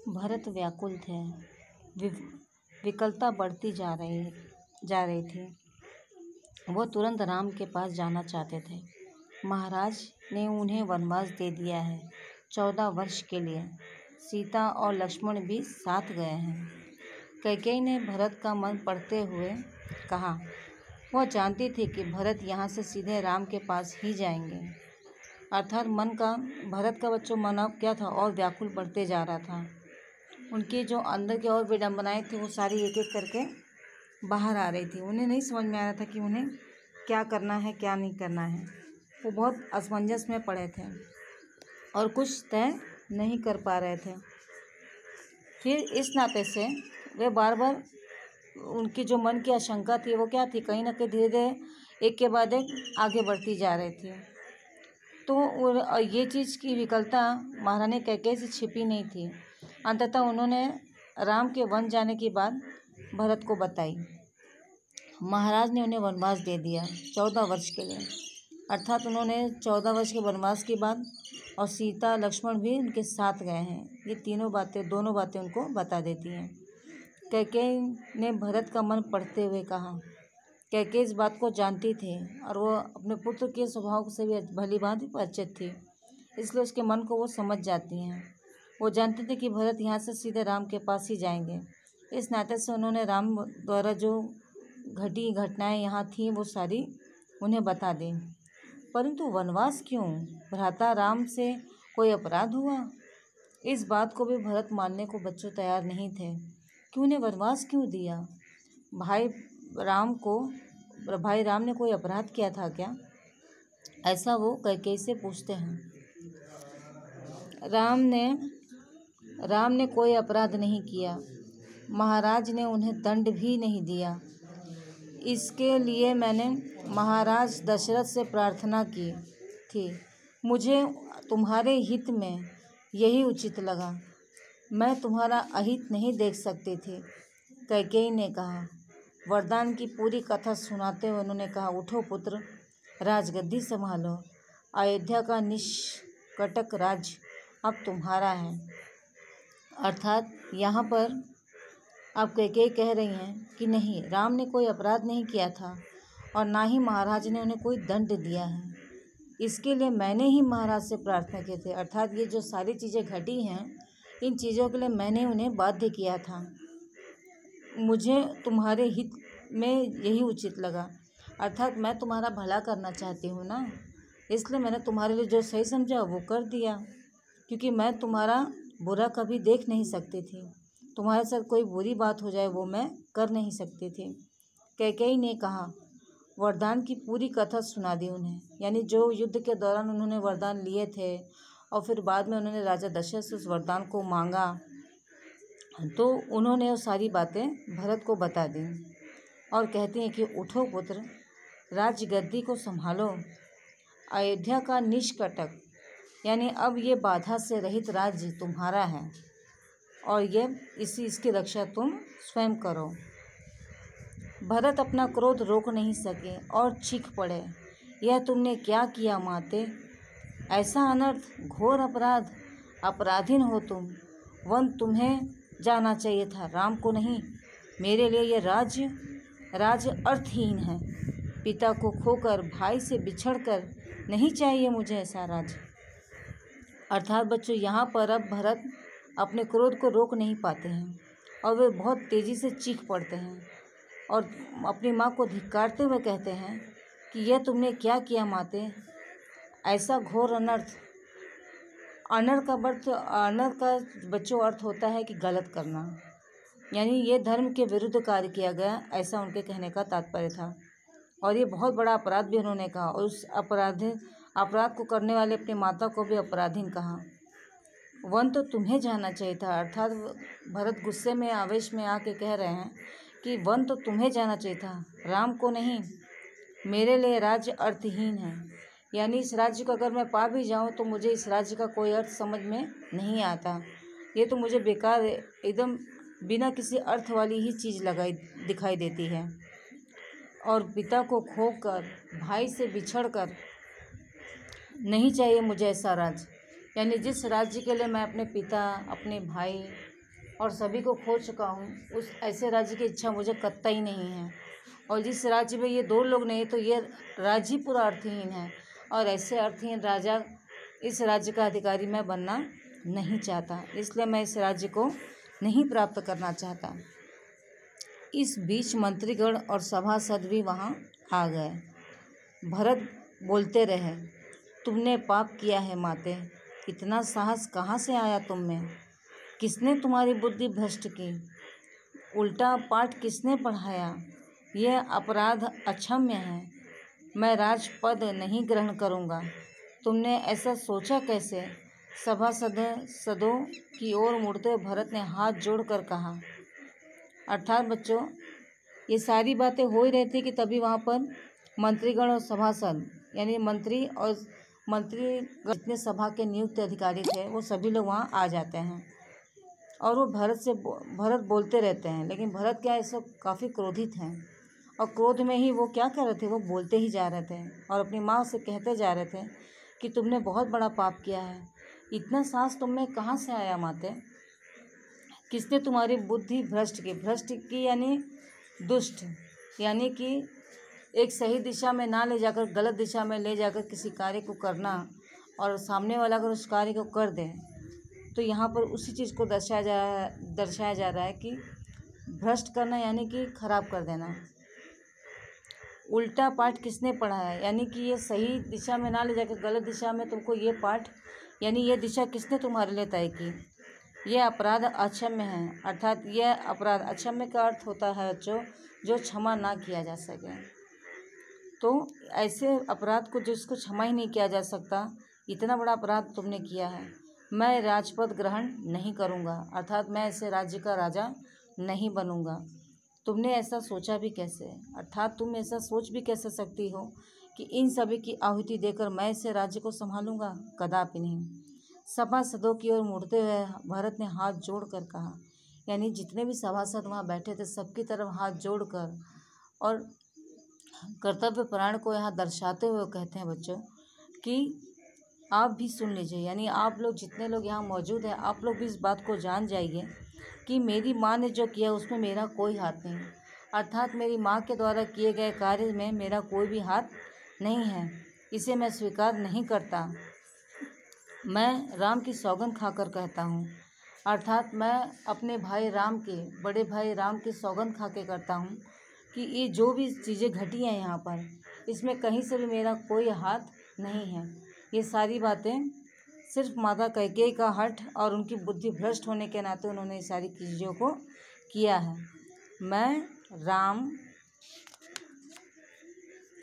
भरत व्याकुल थे। विकलता बढ़ती जा रही थी। वो तुरंत राम के पास जाना चाहते थे। महाराज ने उन्हें वनवास दे दिया है 14 वर्ष के लिए। सीता और लक्ष्मण भी साथ गए हैं। कैकेयी ने भरत का मन पढ़ते हुए कहा। वह जानती थी कि भरत यहाँ से सीधे राम के पास ही जाएंगे। अर्थात भरत का बच्चों मन अब क्या था, और व्याकुल बढ़ते जा रहा था। उनकी जो अंदर की और विडंबनाएं थी वो सारी एक एक करके बाहर आ रही थी। उन्हें नहीं समझ में आ रहा था कि उन्हें क्या करना है क्या नहीं करना है। वो बहुत असमंजस में पड़े थे और कुछ तय नहीं कर पा रहे थे। फिर इस नाते से वे बार बार उनकी जो मन की आशंका थी वो क्या थी, कहीं ना कहीं धीरे धीरे एक के बाद एक आगे बढ़ती जा रही थी। तो ये चीज़ की विकलता महारानी कैकेयी से छिपी नहीं थी। अंततः उन्होंने राम के वन जाने की बात भरत को बताई। महाराज ने उन्हें वनवास दे दिया 14 वर्ष के लिए। अर्थात उन्होंने 14 वर्ष के वनवास के बाद, और सीता लक्ष्मण भी उनके साथ गए हैं। ये दोनों बातें उनको बता देती हैं। कैकेयी ने भरत का मन पढ़ते हुए कहा। कैकेयी इस बात को जानती थी और वो अपने पुत्र के स्वभाव से भी भली भांति परिचित थी, इसलिए उसके मन को वो समझ जाती हैं। वो जानती थी कि भरत यहाँ से सीधे राम के पास ही जाएंगे। इस नाते से उन्होंने राम द्वारा जो घटी घटनाएं यहाँ थीं वो सारी उन्हें बता दी। परंतु वनवास क्यों? भ्राता राम से कोई अपराध हुआ? इस बात को भी भरत मानने को बच्चों तैयार नहीं थे कि उन्हें वनवास क्यों दिया। भाई राम ने कोई अपराध किया था क्या? ऐसा वो कैकेयी से पूछते हैं। राम ने कोई अपराध नहीं किया। महाराज ने उन्हें दंड भी नहीं दिया। इसके लिए मैंने महाराज दशरथ से प्रार्थना की थी। मुझे तुम्हारे हित में यही उचित लगा। मैं तुम्हारा अहित नहीं देख सकती थी, कैकेयी ने कहा। वरदान की पूरी कथा सुनाते हुए उन्होंने कहा, उठो पुत्र, राजगद्दी संभालो। अयोध्या का निष्कंटक राज्य अब तुम्हारा है। अर्थात यहाँ पर अब कैकेयी कह रही हैं कि नहीं, राम ने कोई अपराध नहीं किया था और ना ही महाराज ने उन्हें कोई दंड दिया है। इसके लिए मैंने ही महाराज से प्रार्थना की थी। अर्थात ये जो सारी चीज़ें घटी हैं, इन चीज़ों के लिए मैंने उन्हें बाध्य किया था। मुझे तुम्हारे हित में यही उचित लगा। अर्थात मैं तुम्हारा भला करना चाहती हूँ ना, इसलिए मैंने तुम्हारे लिए जो सही समझा वो कर दिया, क्योंकि मैं तुम्हारा बुरा कभी देख नहीं सकती थी। तुम्हारे साथ कोई बुरी बात हो जाए वो मैं कर नहीं सकती थी। कैकेयी ने कहा। वरदान की पूरी कथा सुना दी उन्हें, यानी जो युद्ध के दौरान उन्होंने वरदान लिए थे और फिर बाद में उन्होंने राजा दशरथ से उस वरदान को मांगा, तो उन्होंने वो सारी बातें भरत को बता दी और कहती हैं कि उठो पुत्र, राजगद्दी को संभालो। अयोध्या का निष्कंटक, यानी अब ये बाधा से रहित राज्य तुम्हारा है और इसकी रक्षा तुम स्वयं करो। भरत अपना क्रोध रोक नहीं सके और चीख पड़े, यह तुमने क्या किया माते? ऐसा अनर्थ, घोर अपराध, अपराधीन हो तुम। वन तुम्हें जाना चाहिए था, राम को नहीं। मेरे लिए यह राज्य अर्थहीन है। पिता को खोकर, भाई से बिछड़कर नहीं चाहिए मुझे ऐसा राज्य। अर्थात बच्चों, यहाँ पर अब भरत अपने क्रोध को रोक नहीं पाते हैं और वे बहुत तेज़ी से चीख पड़ते हैं और अपनी माँ को धिक्कारते हुए कहते हैं कि यह तुमने क्या किया माते? ऐसा घोर अनर्थ। अनर्थ का बच्चों अर्थ होता है कि गलत करना, यानी ये धर्म के विरुद्ध कार्य किया गया, ऐसा उनके कहने का तात्पर्य था। और ये बहुत बड़ा अपराध भी उन्होंने कहा, और उस अपराध को करने वाले अपनी माता को भी अपराधीन कहा। वन तो तुम्हें जाना चाहिए था। अर्थात भरत गुस्से में, आवेश में आके कह रहे हैं कि वन तो तुम्हें जाना चाहिए था, राम को नहीं। मेरे लिए राज्य अर्थहीन है, यानी इस राज्य को अगर मैं पा भी जाऊं तो मुझे इस राज्य का कोई अर्थ समझ में नहीं आता। ये तो मुझे बेकार, एकदम बिना किसी अर्थ वाली ही चीज़ दिखाई देती है। और पिता को खोकर, भाई से बिछड़कर नहीं चाहिए मुझे ऐसा राज्य, यानी जिस राज्य के लिए मैं अपने पिता, अपने भाई और सभी को खो चुका हूँ, उस ऐसे राज्य की इच्छा मुझे कतई नहीं है। और जिस राज्य में ये 2 लोग नहीं तो ये राज्य ही पूरा अर्थहीन है। और ऐसे अर्थहीन राजा, इस राज्य का अधिकारी मैं बनना नहीं चाहता, इसलिए मैं इस राज्य को नहीं प्राप्त करना चाहता। इस बीच मंत्रीगण और सभासद भी वहाँ आ गए। भरत बोलते रहे, तुमने पाप किया है माते, इतना साहस कहाँ से आया तुम में? किसने तुम्हारी बुद्धि भ्रष्ट की? उल्टा पाठ किसने पढ़ाया? यह अपराध अक्षम्य है, मैं राजपद नहीं ग्रहण करूँगा। तुमने ऐसा सोचा कैसे? सभासदों की ओर मुड़ते भरत ने हाथ जोड़कर कहा। अर्थात बच्चों, ये सारी बातें हो ही रही थी कि तभी वहाँ पर मंत्रीगण और सभासद यानी मंत्री जितने सभा के नियुक्त अधिकारी थे वो सभी लोग वहाँ आ जाते हैं। और वो भरत बोलते रहते हैं, लेकिन भरत क्या ऐसा काफ़ी क्रोधित हैं और क्रोध में ही वो क्या कर रहे थे, वो बोलते ही जा रहे थे और अपनी माँ से कहते जा रहे थे कि तुमने बहुत बड़ा पाप किया है, इतना साहस तुम में कहाँ से आया माते? किसने तुम्हारी बुद्धि भ्रष्ट की यानी दुष्ट, यानी कि एक सही दिशा में ना ले जाकर गलत दिशा में ले जाकर किसी कार्य को करना, और सामने वाला अगर उस कार्य को कर दे तो यहाँ पर उसी चीज़ को दर्शाया जा रहा है कि भ्रष्ट करना यानी कि खराब कर देना। उल्टा पाठ किसने पढ़ाया, यानी कि ये सही दिशा में ना ले जाकर गलत दिशा में तुमको ये पाठ यानी ये दिशा किसने तुम्हारे लिए तय की? यह अपराध अक्षम्य है। अर्थात यह अपराध, अक्षम्य का अर्थ होता है बच्चों जो क्षमा ना किया जा सके। तो ऐसे अपराध को जिसको क्षमा ही नहीं किया जा सकता, इतना बड़ा अपराध तुमने किया है, मैं राजपद ग्रहण नहीं करूँगा, अर्थात मैं ऐसे राज्य का राजा नहीं बनूँगा। तुमने ऐसा सोचा भी कैसे? अर्थात तुम ऐसा सोच भी कैसे सकती हो कि इन सभी की आहुति देकर मैं ऐसे राज्य को संभालूंगा? कदापि नहीं। सभासदों की ओर मुड़ते हुए भरत ने हाथ जोड़कर कहा, यानी जितने भी सभासद वहाँ बैठे थे सबकी तरफ हाथ जोड़कर और कर्तव्य प्राण को यहाँ दर्शाते हुए कहते हैं बच्चों कि आप भी सुन लीजिए, यानी आप लोग जितने लोग यहाँ मौजूद हैं आप लोग भी इस बात को जान जाइए कि मेरी माँ ने जो किया उसमें मेरा कोई हाथ नहीं, अर्थात मेरी माँ के द्वारा किए गए कार्य में मेरा कोई भी हाथ नहीं है, इसे मैं स्वीकार नहीं करता। मैं राम की सौगंध खाकर कहता हूँ, अर्थात मैं अपने भाई राम के, बड़े भाई राम की सौगंध खा के करता हूँ कि ये जो भी चीज़ें घटी हैं यहाँ पर, इसमें कहीं से भी मेरा कोई हाथ नहीं है। ये सारी बातें सिर्फ माता कैकेयी का हठ और उनकी बुद्धि भ्रष्ट होने के नाते उन्होंने इस सारी चीज़ों को किया है। मैं राम,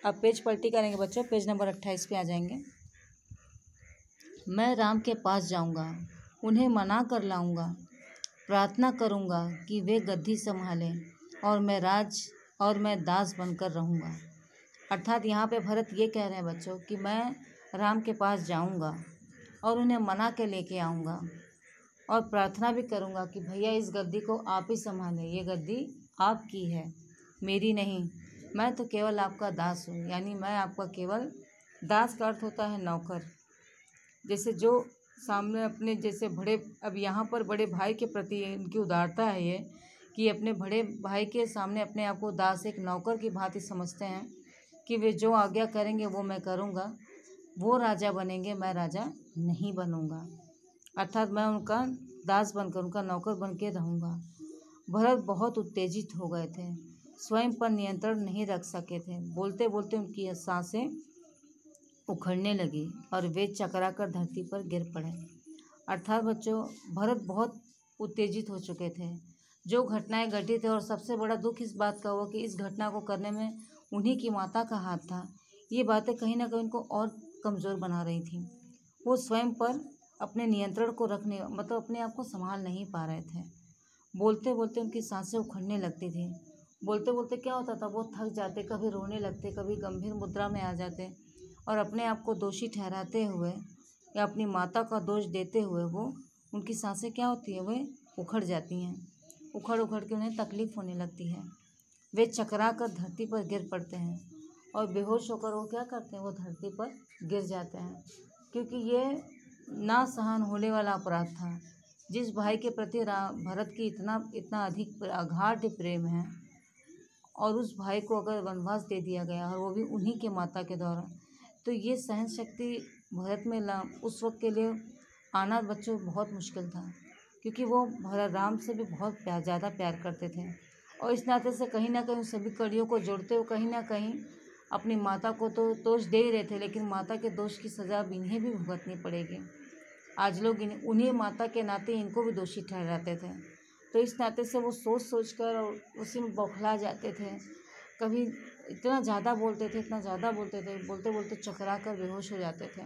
अब पेज पलटी करेंगे बच्चों, पेज नंबर 28 पे आ जाएंगे। मैं राम के पास जाऊंगा, उन्हें मना कर लाऊंगा, प्रार्थना करूंगा कि वे गद्दी संभालें और मैं दास बनकर रहूंगा। अर्थात यहाँ पे भरत ये कह रहे हैं बच्चों कि मैं राम के पास जाऊंगा और उन्हें मना के लेके आऊँगा और प्रार्थना भी करूँगा कि भैया इस गद्दी को आप ही संभालें, ये गद्दी आपकी है, मेरी नहीं, मैं तो केवल आपका दास हूँ। यानी मैं आपका केवल, दास का अर्थ होता है नौकर। जैसे जो सामने अपने जैसे अब यहाँ पर बड़े भाई के प्रति इनकी उदारता है ये कि अपने बड़े भाई के सामने अपने आप को दास, एक नौकर की भांति समझते हैं कि वे जो आज्ञा करेंगे वो मैं करूँगा, वो राजा बनेंगे, मैं राजा नहीं बनूँगा, अर्थात मैं उनका दास बनकर, उनका नौकर बन के रहूँगा। भरत बहुत उत्तेजित हो गए थे, स्वयं पर नियंत्रण नहीं रख सके थे, बोलते बोलते उनकी सांसें उखड़ने लगी और वे चकरा कर धरती पर गिर पड़े। अर्थात बच्चों भरत बहुत उत्तेजित हो चुके थे, जो घटनाएं घटी थी, और सबसे बड़ा दुख इस बात का हुआ कि इस घटना को करने में उन्हीं की माता का हाथ था। ये बातें कहीं ना कहीं उनको और कमज़ोर बना रही थी। वो स्वयं पर अपने नियंत्रण को रखने मतलब अपने आप को संभाल नहीं पा रहे थे। बोलते बोलते उनकी सांसें उखड़ने लगती थी। बोलते बोलते क्या होता था, वो थक जाते, कभी रोने लगते, कभी गंभीर मुद्रा में आ जाते और अपने आप को दोषी ठहराते हुए या अपनी माता का दोष देते हुए वो उनकी सांसें क्या होती है, वे उखड़ जाती हैं। उखड़ उखड़ के उन्हें तकलीफ़ होने लगती है। वे चकरा कर धरती पर गिर पड़ते हैं और बेहोश होकर वो क्या करते हैं, वो धरती पर गिर जाते हैं, क्योंकि ये ना सहन होने वाला अपराध था। जिस भाई के प्रति भरत की इतना अधिक अगाध प्रेम है, और उस भाई को अगर वनवास दे दिया गया और वो भी उन्हीं के माता के द्वारा, तो ये सहन शक्ति भरत में उस वक्त के लिए आना बच्चों बहुत मुश्किल था, क्योंकि वो भरत राम से भी बहुत ज़्यादा प्यार करते थे। और इस नाते से कहीं ना कहीं सभी कड़ियों को जोड़ते हुए कहीं ना कहीं अपनी माता को तो दोष दे ही रहे थे, लेकिन माता के दोष की सज़ा अब इन्हें भी भुगतनी पड़ेगी। आज लोग उन्हीं माता के नाते इनको भी दोषी ठहराते थे। तो इस नाते से वो सोच सोच कर और उसी में बौखला जाते थे। कभी इतना ज़्यादा बोलते थे, बोलते बोलते चकरा कर बेहोश हो जाते थे।